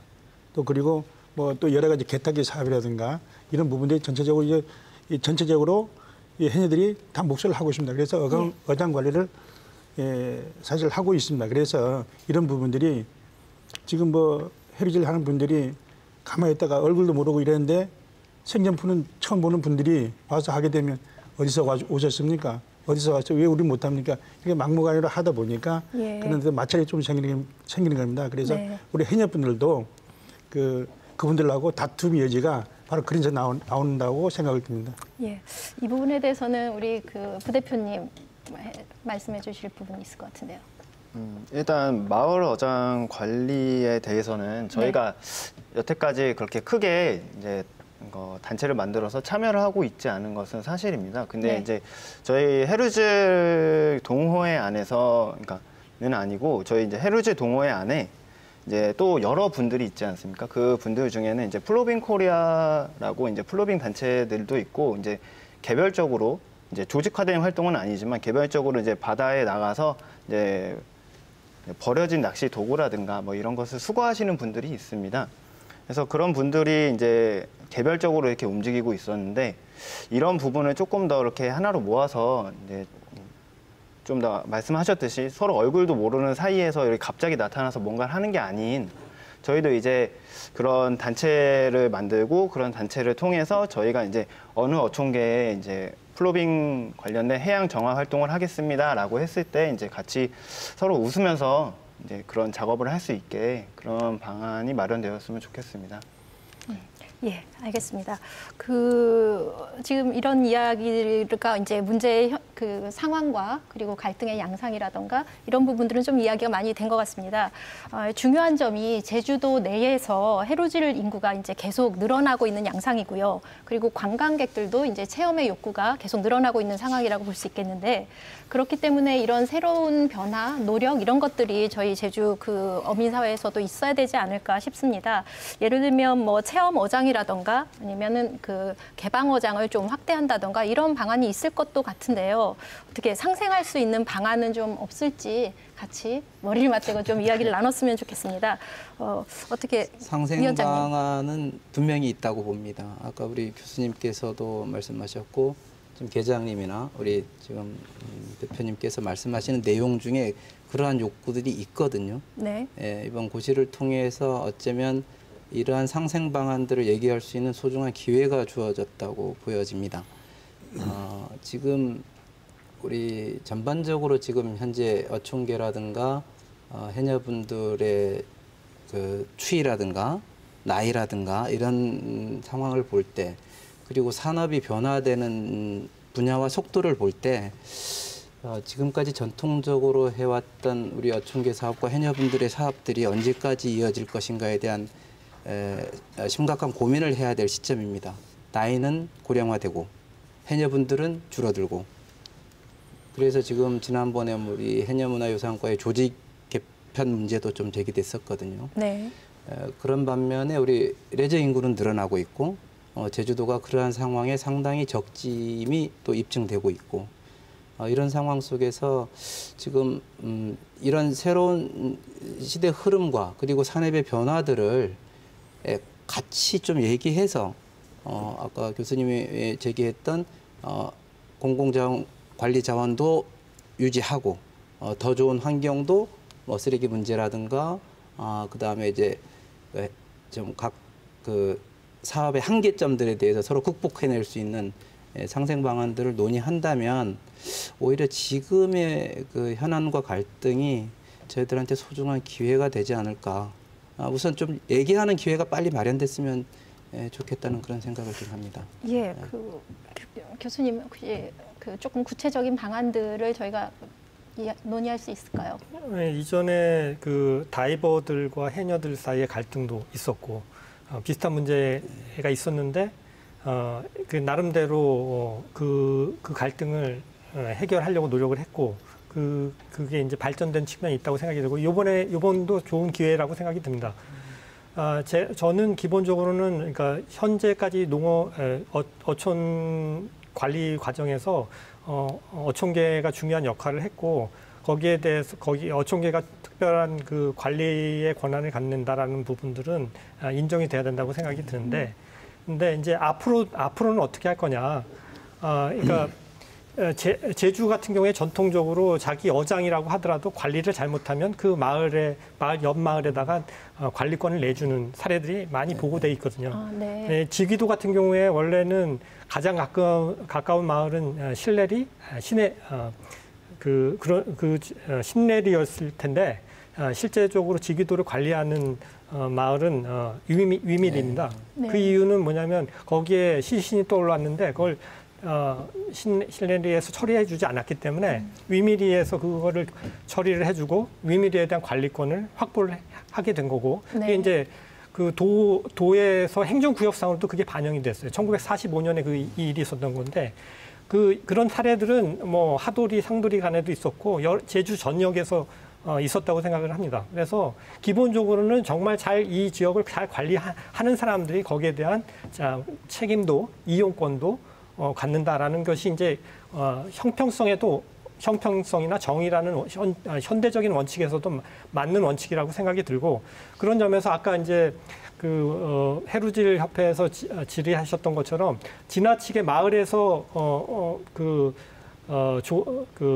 또 그리고 뭐 또 여러 가지 개타기 사업이라든가 이런 부분들이 전체적으로 이 해녀들이 다 몫을 하고 있습니다. 그래서 어장 관리를 사실 하고 있습니다. 그래서 이런 부분들이 지금 뭐 해루질 하는 분들이 가만히 있다가 얼굴도 모르고 이랬는데 생전푸는 처음 보는 분들이 와서 하게 되면 어디서 오셨습니까? 어디서 왔죠? 왜 우리 못합니까? 이렇게 막무가내로 하다 보니까 그런데 마찰이 좀 생기는 겁니다. 그래서 우리 해녀분들도 그분들하고 다툼의 여지가 바로 그런 데 나온다고 생각을 듭니다. 예, 이 부분에 대해서는 우리 그 부대표님 말씀해 주실 부분이 있을 것 같은데요. 일단 마을 어장 관리에 대해서는 저희가 여태까지 그렇게 크게 이제 단체를 만들어서 참여를 하고 있지 않은 것은 사실입니다. 근데 이제 저희 해루질 동호회 안에서 그러니까는 아니고 저희 이제 해루질 동호회 안에 이제 또 여러 분들이 있지 않습니까? 그 분들 중에는 이제 플로빙 코리아라고 이제 플로빙 단체들도 있고 이제 개별적으로 이제 조직화된 활동은 아니지만 개별적으로 이제 바다에 나가서 이제 버려진 낚시 도구라든가 뭐 이런 것을 수거하시는 분들이 있습니다. 그래서 그런 분들이 이제 개별적으로 이렇게 움직이고 있었는데 이런 부분을 조금 더 이렇게 하나로 모아서 이제 좀 더 말씀하셨듯이 서로 얼굴도 모르는 사이에서 이렇게 갑자기 나타나서 뭔가를 하는 게 아닌 저희도 이제 그런 단체를 만들고 그런 단체를 통해서 저희가 이제 어느 어촌계에 이제 플로빙 관련된 해양 정화 활동을 하겠습니다라고 했을 때 이제 같이 서로 웃으면서 이제 그런 작업을 할 수 있게 그런 방안이 마련되었으면 좋겠습니다. 예, 알겠습니다. 지금 이런 이야기가 이제 문제의 그 상황과 그리고 갈등의 양상이라던가 이런 부분들은 좀 이야기가 많이 된 것 같습니다. 중요한 점이 제주도 내에서 해루질 인구가 이제 계속 늘어나고 있는 양상이고요. 그리고 관광객들도 이제 체험의 욕구가 계속 늘어나고 있는 상황이라고 볼 수 있겠는데, 그렇기 때문에 이런 새로운 변화, 노력 이런 것들이 저희 제주 그 어민사회에서도 있어야 되지 않을까 싶습니다. 예를 들면 뭐 체험 어장이라던가 아니면은 그 개방 어장을 좀 확대한다던가 이런 방안이 있을 것도 같은데요. 어떻게 상생할 수 있는 방안은 좀 없을지 같이 머리를 맞대고 좀 이야기를 나눴으면 좋겠습니다. 어떻게 상생 위원장님. 방안은 분명히 있다고 봅니다. 아까 우리 교수님께서도 말씀하셨고 지금 계장님이나 우리 지금 대표님께서 말씀하시는 내용 중에 그러한 욕구들이 있거든요. 네. 예, 이번 고시를 통해서 어쩌면 이러한 상생 방안들을 얘기할 수 있는 소중한 기회가 주어졌다고 보여집니다. 지금 우리 전반적으로 지금 현재 어촌계라든가 해녀분들의 그 추이라든가 나이라든가 이런 상황을 볼 때, 그리고 산업이 변화되는 분야와 속도를 볼 때 지금까지 전통적으로 해왔던 우리 어촌계 사업과 해녀분들의 사업들이 언제까지 이어질 것인가에 대한 심각한 고민을 해야 될 시점입니다. 나이는 고령화되고 해녀분들은 줄어들고, 그래서 지금 지난번에 우리 해녀문화유산과의 조직 개편 문제도 좀 제기됐었거든요. 네. 그런 반면에 우리 레저 인구는 늘어나고 있고 제주도가 그러한 상황에 상당히 적짐이 또 입증되고 있고, 이런 상황 속에서 지금 이런 새로운 시대 흐름과 그리고 산업의 변화들을 같이 좀 얘기해서 아까 교수님이 제기했던 공공자원 관리 자원도 유지하고 더 좋은 환경도 뭐 쓰레기 문제라든가 그다음에 이제 좀 각 그 사업의 한계점들에 대해서 서로 극복해낼 수 있는 상생 방안들을 논의한다면 오히려 지금의 그 현안과 갈등이 저희들한테 소중한 기회가 되지 않을까. 우선 좀 얘기하는 기회가 빨리 마련됐으면 좋겠다는 그런 생각을 좀 합니다. 예, 교수님 혹시 그 조금 구체적인 방안들을 저희가 논의할 수 있을까요? 네, 이전에 그 다이버들과 해녀들 사이의 갈등도 있었고 비슷한 문제가 있었는데 그 나름대로 그 갈등을 해결하려고 노력을 했고 그게 이제 발전된 측면이 있다고 생각이 들고 이번도 좋은 기회라고 생각이 듭니다. 저는 기본적으로는 그러니까 현재까지 어촌 관리 과정에서 어촌계가 중요한 역할을 했고 거기에 대해서 거기 어촌계가 특별한 그 관리의 권한을 갖는다라는 부분들은 인정이 돼야 된다고 생각이 드는데, 근데 이제 앞으로는 어떻게 할 거냐? 그러니까 제주 같은 경우에 전통적으로 자기 어장이라고 하더라도 관리를 잘못하면 그 마을 옆 마을에다가 관리권을 내주는 사례들이 많이 보고돼 있거든요. 네. 네, 지기도 같은 경우에 원래는 가장 가까운 마을은 신내리였을 텐데 실제적으로 지기도를 관리하는 마을은 위밀입니다. 네. 그 이유는 뭐냐면 거기에 시신이 떠올랐는데 그걸 신내리에서 처리해주지 않았기 때문에 위밀리에서 그거를 처리를 해주고 위밀리에 대한 관리권을 확보를 하게 된 거고, 네. 그게 이제 그 도에서 행정구역상으로도 그게 반영이 됐어요. 1945년에 그 일이 있었던 건데 그런 사례들은 뭐 하도리, 상도리 간에도 있었고 제주 전역에서 있었다고 생각을 합니다. 그래서 기본적으로는 정말 이 지역을 잘 관리하는 사람들이 거기에 대한 책임도 이용권도 갖는다라는 것이 이제 형평성이나 정의라는 현대적인 원칙에서도 맞는 원칙이라고 생각이 들고, 그런 점에서 아까 이제 해루질 협회에서 질의하셨던 것처럼 지나치게 마을에서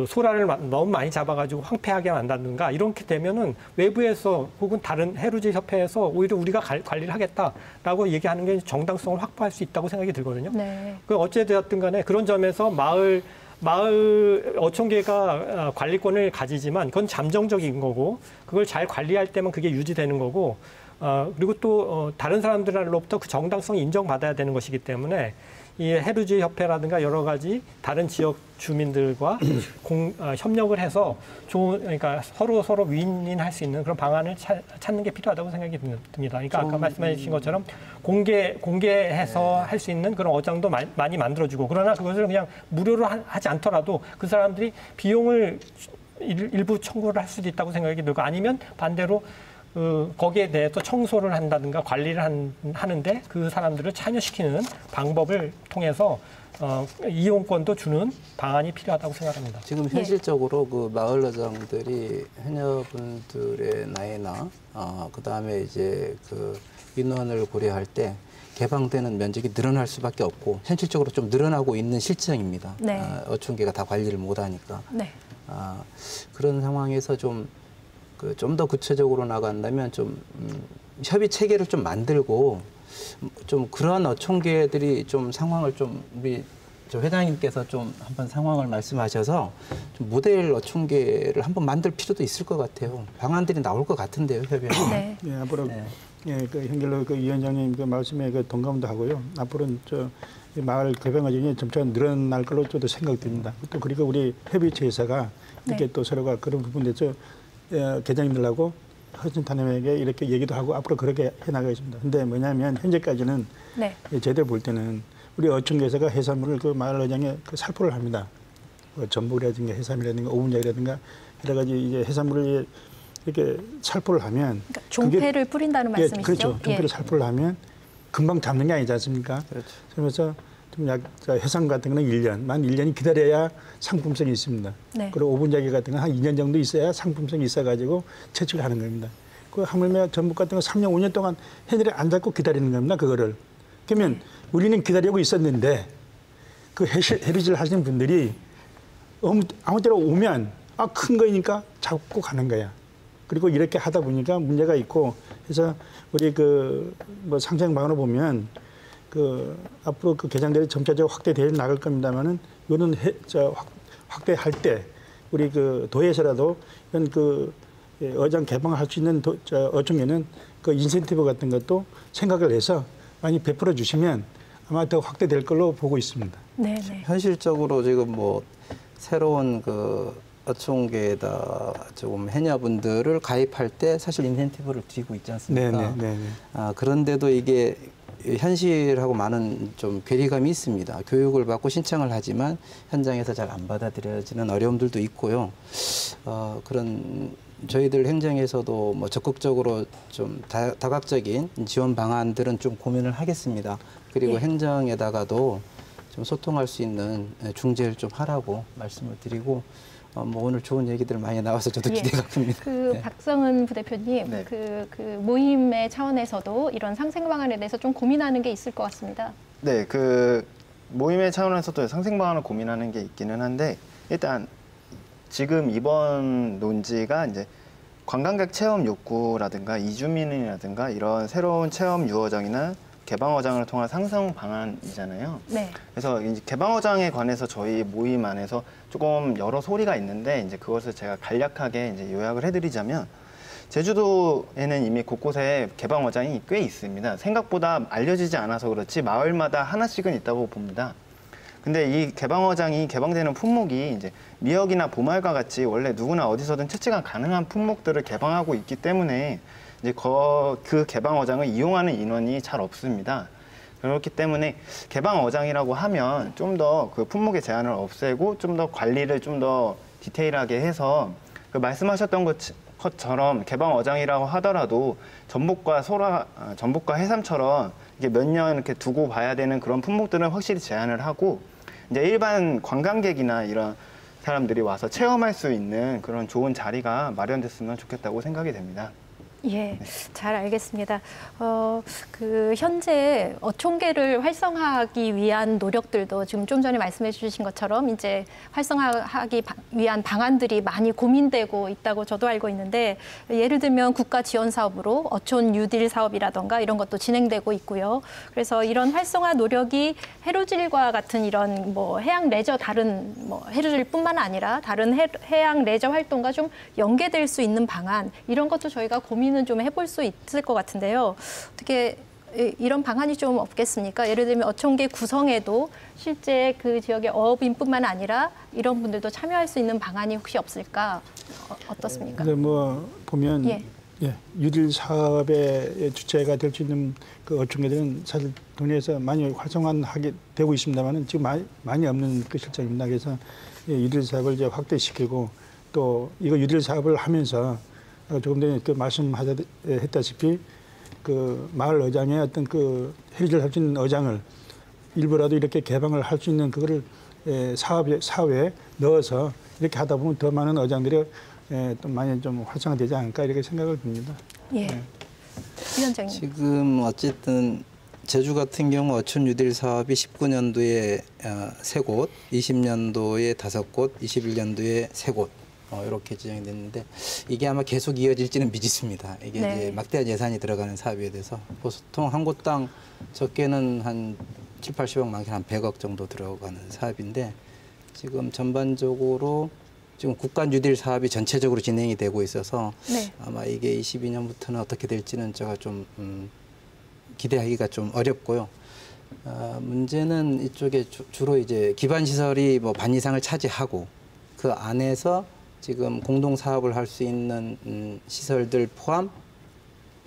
소라를 너무 많이 잡아가지고 황폐하게 만든다든가 이렇게 되면은 외부에서 혹은 다른 해루질 협회에서 오히려 우리가 관리를 하겠다라고 얘기하는 게 정당성을 확보할 수 있다고 생각이 들거든요. 네. 어찌되었든 간에 그런 점에서 마을 어촌계가 관리권을 가지지만 그건 잠정적인 거고 그걸 잘 관리할 때만 그게 유지되는 거고, 그리고 또 다른 사람들로부터 그 정당성이 인정받아야 되는 것이기 때문에 이 해루질 협회라든가 여러 가지 다른 지역 주민들과 협력을 해서 그러니까 서로 윈윈할 수 있는 그런 방안을 찾는 게 필요하다고 생각이 듭니다. 그러니까 아까 말씀해 주신 것처럼 공개해서 할 수 있는 그런 어장도 많이 만들어주고, 그러나 그것을 그냥 무료로 하지 않더라도 그 사람들이 비용을 일부 청구를 할 수도 있다고 생각이 들고, 아니면 반대로 거기에 대해서 청소를 한다든가 관리를 하는데 그 사람들을 참여시키는 방법을 통해서 이용권도 주는 방안이 필요하다고 생각합니다. 지금 현실적으로 그 마을 어장들이 해녀분들의 나이나 그다음에 이제 그 인원을 고려할 때 개방되는 면적이 늘어날 수밖에 없고 현실적으로 좀 늘어나고 있는 실정입니다. 네. 어촌계가 다 관리를 못하니까. 네. 그런 상황에서 좀 더 구체적으로 나간다면 좀 협의 체계를 좀 만들고 좀 그러한 어촌계들이 좀 상황을 좀 우리 회장님께서 좀 한번 상황을 말씀하셔서 좀 모델 어촌계를 한번 만들 필요도 있을 것 같아요. 방안들이 나올 것 같은데요, 협의회. 네. 예, 앞으로 네. 그 현결로 그 위원장님 그 말씀에 그 동감도 하고요. 앞으로는 이 마을 개방 과정이 점차 늘어날 걸로 저도 생각됩니다. 또 그리고 우리 협의체에서가 이렇게 네. 또 서로가 그런 부분에 계장님들하고 허진타님에게 이렇게 얘기도 하고 앞으로 그렇게 해나가겠습니다. 근데 뭐냐면 현재까지는 네. 제대로 볼 때는 우리 어촌계에서가 해산물을 그 마을 어장에 그 살포를 합니다. 전복이라든가 해삼이라든가 오분작이라든가 여러 가지 이제 해산물을 이렇게 살포를 하면 그러니까 종패를 뿌린다는 말씀이시죠? 그렇죠. 종패를 예. 살포를 하면 금방 잡는 게 아니지 않습니까? 그렇죠. 그래서 좀 해삼 같은 거는 1년, 만 1년이 기다려야 상품성이 있습니다. 네. 그리고 오분작이 같은 건 한 2년 정도 있어야 상품성이 있어가지고 채취를 하는 겁니다. 그 하물며 전복 같은 거 3년, 5년 동안 해늘에 안 잡고 기다리는 겁니다. 그거를. 그러면 우리는 기다리고 있었는데 그 해루질 하시는 분들이 아무 때나 오면 큰 거니까 잡고 가는 거야. 그리고 이렇게 하다 보니까 문제가 있고 그래서 우리 뭐 상생 방안을 보면 앞으로 그 개장들이 점차적으로 확대되어 나갈 겁니다만은 이거는 확대할 때 우리 도에서라도 이런 어장 개방을 할 수 있는 어촌에는 그 인센티브 같은 것도 생각을 해서 많이 베풀어 주시면 아마 더 확대될 걸로 보고 있습니다. 네, 네. 현실적으로 지금 뭐 새로운 어촌계에다 조금 해녀분들을 가입할 때 사실 인센티브를 드리고 있지 않습니까? 네. 그런데도 이게 현실하고 많은 좀 괴리감이 있습니다. 교육을 받고 신청을 하지만 현장에서 잘 안 받아들여지는 어려움들도 있고요. 그런 저희들 행정에서도 뭐 적극적으로 좀 다각적인 지원 방안들은 좀 고민을 하겠습니다. 그리고 예. 행정에다가도 좀 소통할 수 있는 중재를 좀 하라고 말씀을 드리고 뭐 오늘 좋은 얘기들 많이 나와서 저도 예. 기대가 큽니다. 네. 박성은 부대표님, 네. 그 모임의 차원에서도 이런 상생 방안에 대해서 좀 고민하는 게 있을 것 같습니다. 네, 모임의 차원에서도 상생 방안을 고민하는 게 있기는 한데 일단 지금 이번 논지가 이제 관광객 체험 욕구라든가 이주민이라든가 이런 새로운 체험 유어장이나 개방어장을 통한 상생 방안이잖아요. 네. 그래서 이제 개방어장에 관해서 저희 모임 안에서 조금 여러 소리가 있는데 이제 그것을 제가 간략하게 이제 요약을 해드리자면 제주도에는 이미 곳곳에 개방어장이 꽤 있습니다. 생각보다 알려지지 않아서 그렇지 마을마다 하나씩은 있다고 봅니다. 근데 이 개방어장이 개방되는 품목이 이제 미역이나 보말과 같이 원래 누구나 어디서든 채취가 가능한 품목들을 개방하고 있기 때문에 이제 그 개방어장을 이용하는 인원이 잘 없습니다. 그렇기 때문에 개방어장이라고 하면 좀 더 그 품목의 제한을 없애고 좀 더 관리를 좀 더 디테일하게 해서 말씀하셨던 것처럼 개방어장이라고 하더라도 전복과 해삼처럼 이게 몇 년 이렇게 두고 봐야 되는 그런 품목들은 확실히 제한을 하고 이제 일반 관광객이나 이런 사람들이 와서 체험할 수 있는 그런 좋은 자리가 마련됐으면 좋겠다고 생각이 됩니다. 예, 잘 알겠습니다. 현재 어촌계를 활성화하기 위한 노력들도 지금 좀 전에 말씀해 주신 것처럼 이제 활성화하기 위한 방안들이 많이 고민되고 있다고 저도 알고 있는데 예를 들면 국가 지원 사업으로 어촌 뉴딜 사업이라던가 이런 것도 진행되고 있고요. 그래서 이런 활성화 노력이 해루질과 같은 이런 뭐 해양 레저 다른 뭐 해루질뿐만 아니라 다른 해양 레저 활동과 좀 연계될 수 있는 방안 이런 것도 저희가 고민 논의는 좀 해볼 수 있을 것 같은데요. 어떻게 이런 방안이 좀 없겠습니까? 예를 들면 어촌계 구성에도 실제 그 지역의 어업인뿐만 아니라 이런 분들도 참여할 수 있는 방안이 혹시 없을까? 어떻습니까? 근데 뭐 보면 예. 유릴 사업의 주체가 될 수 있는 그 어촌계들은 사실 동네에서 많이 활성화하게 되고 있습니다만은 지금 많이 없는 그 실정입니다. 그래서 유릴 사업을 이제 확대시키고 또 이거 유릴 사업을 하면서 조금 전에 그 말씀했다시피 그 마을 어장의 어떤 그 해리지를 할 수 있는 어장을 일부라도 이렇게 개방을 할 수 있는 그거를 사업에 넣어서 이렇게 하다 보면 더 많은 어장들이 또 많이 좀 활성화되지 않을까 이렇게 생각을 듭니다. 예. 위원장님. 지금 어쨌든 제주 같은 경우 어촌 유딜 사업이 19년도에 3곳, 20년도에 5곳, 21년도에 3곳 이렇게 지정이 됐는데 이게 아마 계속 이어질지는 미지수입니다. 이게 네. 이제 막대한 예산이 들어가는 사업에 대해서 보통 한 곳당 적게는 한 7, 80억, 많게는 한 100억 정도 들어가는 사업인데 지금 전반적으로 지금 국가 뉴딜 사업이 전체적으로 진행이 되고 있어서 네. 아마 이게 22년부터는 어떻게 될지는 제가 좀 기대하기가 좀 어렵고요. 문제는 이쪽에 주로 이제 기반 시설이 뭐 반 이상을 차지하고 그 안에서 지금 공동 사업을 할 수 있는 시설들 포함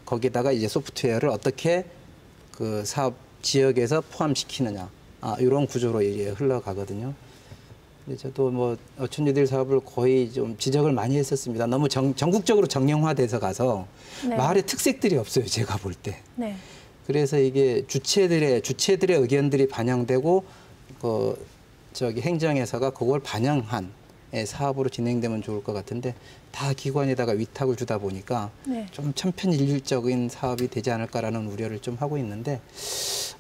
거기다가 이제 소프트웨어를 어떻게 그 사업 지역에서 포함시키느냐 이런 구조로 이제 흘러가거든요. 근데 저도 뭐 어촌 유딜 사업을 거의 좀 지적을 많이 했었습니다. 너무 전국적으로 정형화돼서 가서 네. 마을의 특색들이 없어요. 제가 볼 때. 네. 그래서 이게 주체들의 의견들이 반영되고 행정에서가 그걸 반영한 사업으로 진행되면 좋을 것 같은데 다 기관에다가 위탁을 주다 보니까 네. 좀 천편일률적인 사업이 되지 않을까라는 우려를 좀 하고 있는데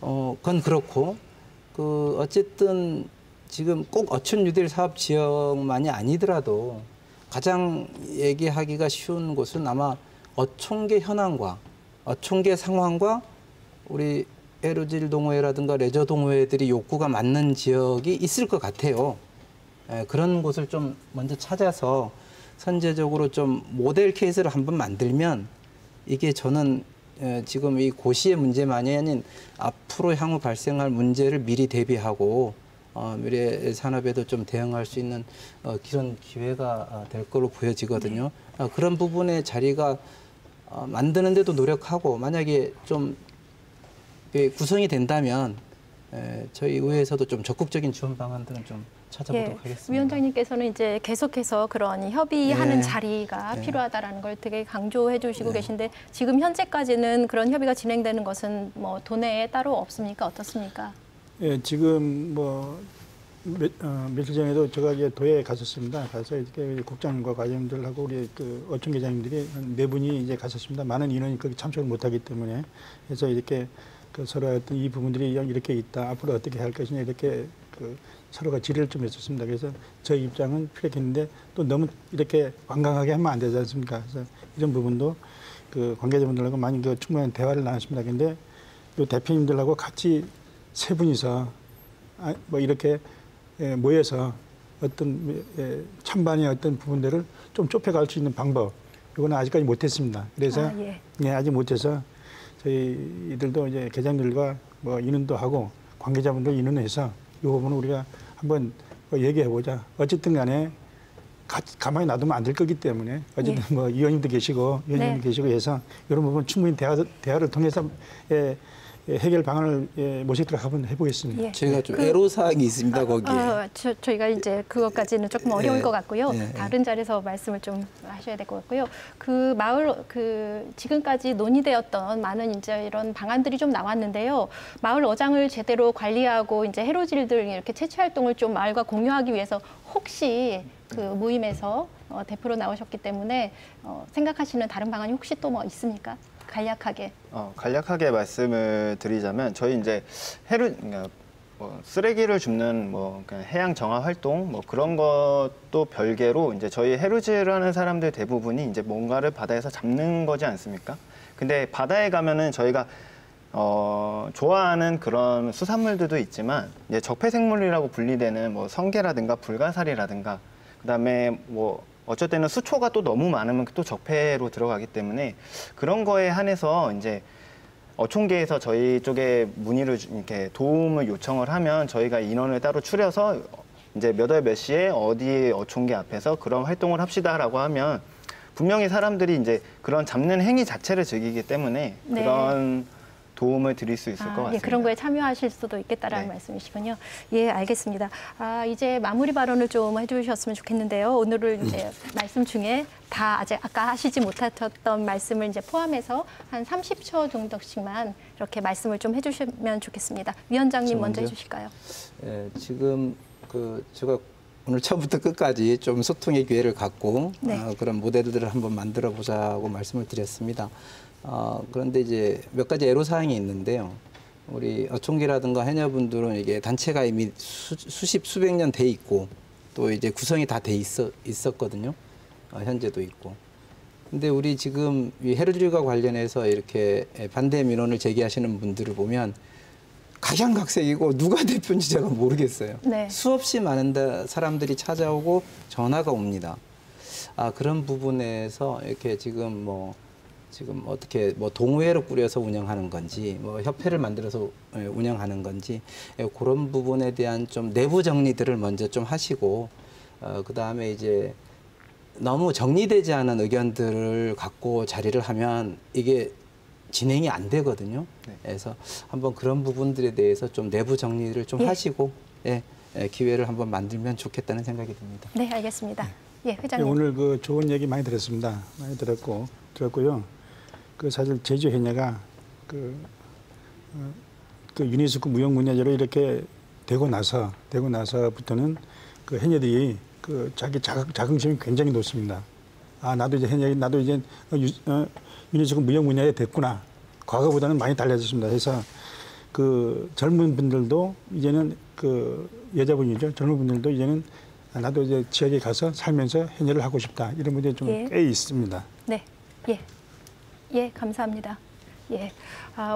그건 그렇고 어쨌든 지금 꼭 어촌 유딜 사업 지역만이 아니더라도 가장 얘기하기가 쉬운 곳은 아마 어촌계 현황과 어촌계 상황과 우리 해루질 동호회라든가 레저 동호회들이 욕구가 맞는 지역이 있을 것 같아요. 그런 곳을 좀 먼저 찾아서 선제적으로 좀 모델 케이스를 한번 만들면 이게 저는 지금 이 고시의 문제만이 아닌 앞으로 향후 발생할 문제를 미리 대비하고 미래 산업에도 좀 대응할 수 있는 그런 기회가 될 걸로 보여지거든요. 그런 부분의 자리가 만드는데도 노력하고 만약에 좀 구성이 된다면 저희 의회에서도 좀 적극적인 지원 방안들은 좀 찾아보도록 하겠습니다. 위원장님께서는 이제 계속해서 그런 협의하는 네. 자리가 네. 필요하다라는 걸 되게 강조해 주시고 네. 계신데 지금 현재까지는 그런 협의가 진행되는 것은 뭐 도내에 따로 없습니까? 어떻습니까? 예, 지금 뭐 며칠 전에도 제가 이제 도에 갔었습니다. 가서 이렇게 국장님과 과장님들하고 우리 그 어촌계장님들이 한 4분이 이제 갔었습니다. 많은 인원이 거기 참석을 못하기 때문에 그래서 이렇게 그 서로 어떤 이 부분들이 이렇게 있다. 앞으로 어떻게 할 것이냐 이렇게 그 서로가 질의를 좀 했었습니다. 그래서 저희 입장은 피력했는데 또 너무 이렇게 완강하게 하면 안 되지 않습니까? 그래서 이런 부분도 그 관계자분들하고 많이 그 충분한 대화를 나눴습니다. 근데 요 대표님들하고 같이 3분이서 뭐 이렇게 모여서 어떤 찬반의 어떤 부분들을 좀 좁혀갈 수 있는 방법 이거는 아직까지 못했습니다. 그래서 아직 못해서 저희들도 이제 계장들과 뭐 인원도 하고 관계자분들 인원해서 이 부분을 우리가 한번 얘기해 보자. 어쨌든 간에 가만히 놔두면 안 될 거기 때문에 어쨌든 뭐 위원님도 계시고 위원님도 계시고 해서 이런 부분 충분히 대화를 통해서 해결 방안을 모색도록 한번 해보겠습니다. 저희가 좀 애로사항이 있습니다, 거기에. 저희가 이제 그것까지는 조금 어려울 것 같고요. 다른 자리에서 말씀을 좀 하셔야 될 것 같고요. 그 마을, 지금까지 논의되었던 많은 이제 이런 방안들이 좀 나왔는데요. 마을 어장을 제대로 관리하고 이제 해로질들 이렇게 채취 활동을 좀 마을과 공유하기 위해서 혹시 그 모임에서 대표로 나오셨기 때문에 생각하시는 다른 방안이 혹시 또 뭐 있습니까? 간략하게. 간략하게 말씀을 드리자면 저희 이제 쓰레기를 줍는 뭐 그냥 해양 정화 활동 뭐 그런 것도 별개로 이제 저희 해루질을 하는 사람들 대부분이 이제 뭔가를 바다에서 잡는 거지 않습니까? 근데 바다에 가면은 저희가 좋아하는 그런 수산물들도 있지만 이제 적폐생물이라고 분리되는 뭐 성게라든가 불가사리라든가 그다음에 뭐 어쩔 때는 수초가 또 너무 많으면 또 적폐로 들어가기 때문에 그런 거에 한해서 이제 어촌계에서 저희 쪽에 문의를 이렇게 도움을 요청을 하면 저희가 인원을 따로 추려서 이제 몇 월 몇 시에 어디 어촌계 앞에서 그런 활동을 합시다라고 하면 분명히 사람들이 이제 그런 잡는 행위 자체를 즐기기 때문에 네. 그런 도움을 드릴 수 있을 것 같습니다. 예, 그런 거에 참여하실 수도 있겠다라는 네. 말씀이시군요. 예, 알겠습니다. 이제 마무리 발언을 좀 해주셨으면 좋겠는데요. 오늘은 이제 말씀 중에 다 아까 하시지 못하셨던 말씀을 이제 포함해서 한 30초 정도씩만 이렇게 말씀을 좀 해주시면 좋겠습니다. 위원장님 먼저 해주실까요? 예, 지금 제가 오늘 처음부터 끝까지 좀 소통의 기회를 갖고 네. 그런 모델들을 한번 만들어 보자고 말씀을 드렸습니다. 그런데 이제 몇 가지 애로사항이 있는데요. 우리 어촌계라든가 해녀분들은 이게 단체가 이미 수백 년 돼 있고 또 이제 구성이 다 돼 있었거든요. 현재도 있고. 근데 우리 지금 이 해루질과 관련해서 이렇게 반대 민원을 제기하시는 분들을 보면 각양각색이고 누가 대표인지 제가 모르겠어요. 네. 수없이 많은 사람들이 찾아오고 전화가 옵니다. 그런 부분에서 이렇게 지금 어떻게 동호회를 꾸려서 운영하는 건지 협회를 만들어서 운영하는 건지 그런 부분에 대한 좀 내부 정리들을 먼저 좀 하시고 그다음에 이제 너무 정리되지 않은 의견들을 갖고 자리를 하면 이게 진행이 안 되거든요. 네. 그래서 한번 그런 부분들에 대해서 좀 내부 정리를 좀 하시고 기회를 한번 만들면 좋겠다는 생각이 듭니다. 네, 알겠습니다. 예, 회장님. 오늘 그 좋은 얘기 많이 들었습니다. 많이 들었고요. 사실 제주 해녀가 그 유네스코 무형문화재로 이렇게 되고 나서부터는 그 해녀들이 자기 자긍심이 굉장히 높습니다. 나도 이제 유네스코 무형문화재 됐구나. 과거보다는 많이 달라졌습니다. 그래서 그 젊은 분들도 이제는 여자분이죠. 젊은 분들도 이제는 나도 이제 지역에 가서 살면서 해녀를 하고 싶다. 이런 분들이 좀 꽤 있습니다. 네. 예, 감사합니다. 예.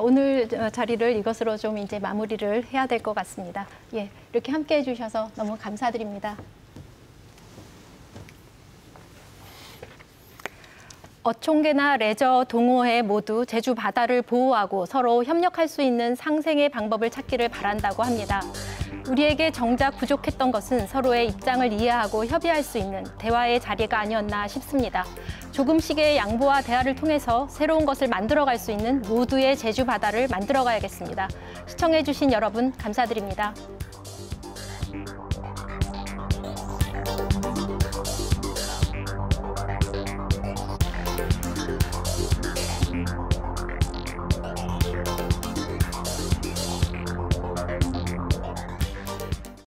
오늘 자리를 이것으로 좀 이제 마무리를 해야 될 것 같습니다. 예. 이렇게 함께 해주셔서 너무 감사드립니다. 어촌계나 레저 동호회 모두 제주 바다를 보호하고 서로 협력할 수 있는 상생의 방법을 찾기를 바란다고 합니다. 우리에게 정작 부족했던 것은 서로의 입장을 이해하고 협의할 수 있는 대화의 자리가 아니었나 싶습니다. 조금씩의 양보와 대화를 통해서 새로운 것을 만들어갈 수 있는 모두의 제주 바다를 만들어가야겠습니다. 시청해주신 여러분 감사드립니다.